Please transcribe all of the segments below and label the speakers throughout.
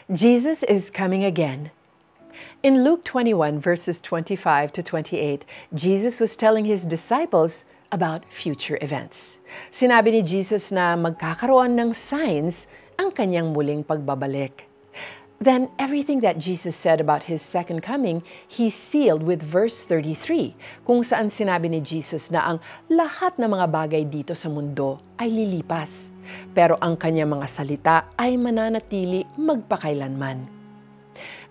Speaker 1: Jesus is coming again. In Luke 21 verses 25 to 28, Jesus was telling his disciples about future events. Sinabi ni Jesus na magkakaroon ng signs ang kanyang muling pagbabalik. Then everything that Jesus said about his second coming, he sealed with verse 33, kung saan sinabi ni Jesus na ang lahat ng mga bagay dito sa mundo ay lilipas, pero ang kanyang mga salita ay mananatili magpakailanman.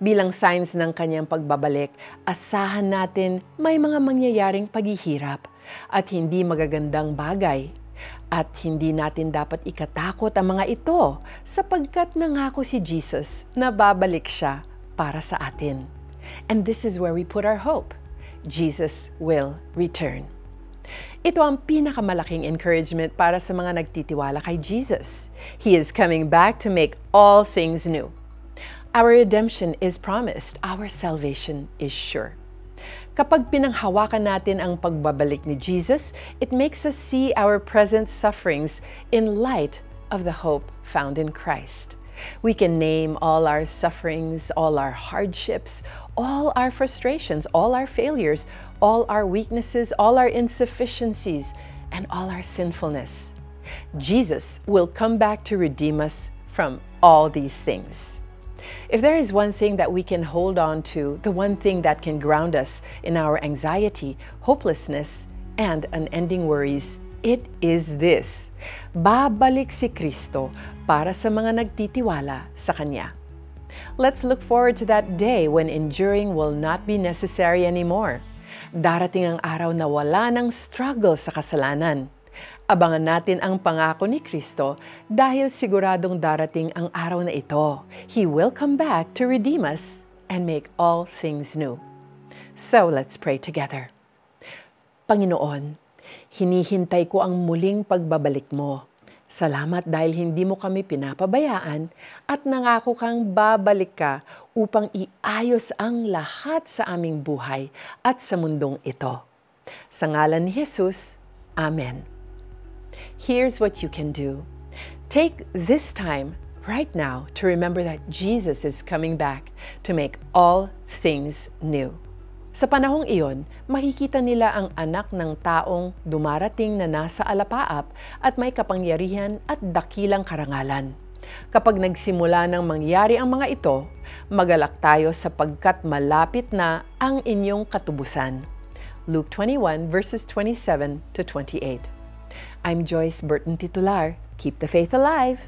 Speaker 1: Bilang signs ng kanyang pagbabalik, asahan natin may mga mangyayaring paghihirap at hindi magagandang bagay. At hindi natin dapat ikatakot ang mga ito sapagkat nangako si Jesus na babalik siya para sa atin. And this is where we put our hope. Jesus will return. Ito ang pinakamalaking encouragement para sa mga nagtitiwala kay Jesus. He is coming back to make all things new. Our redemption is promised. Our salvation is sure. Kapag pinanghawakan natin ang pagbabalik ni Jesus, it makes us see our present sufferings in light of the hope found in Christ. We can name all our sufferings, all our hardships, all our frustrations, all our failures, all our weaknesses, all our insufficiencies, and all our sinfulness. Jesus will come back to redeem us from all these things. If there is one thing that we can hold on to, the one thing that can ground us in our anxiety, hopelessness, and unending worries, it is this: babalik si Kristo para sa mga nagtitiwala sa Kanya. Let's look forward to that day when enduring will not be necessary anymore. Darating ang araw na wala ng struggle sa kasalanan. Abangan natin ang pangako ni Kristo dahil siguradong darating ang araw na ito. He will come back to redeem us and make all things new. So let's pray together. Panginoon, hinihintay ko ang muling pagbabalik mo. Salamat dahil hindi mo kami pinapabayaan at nangako kang babalik ka upang iayos ang lahat sa aming buhay at sa mundong ito. Sa ngalan ni Jesus, Amen. Here's what you can do. Take this time right now to remember that Jesus is coming back to make all things new. Sa panahong iyon, makikita nila ang anak ng taong dumarating na nasa alapaap at may kapangyarihan at dakilang karangalan. Kapag nagsimula ng mangyari ang mga ito, magalak tayo sapagkat malapit na ang inyong katubusan. Luke 21 verses 27 to 28. I'm Joyce Burton Titular. Keep the faith alive.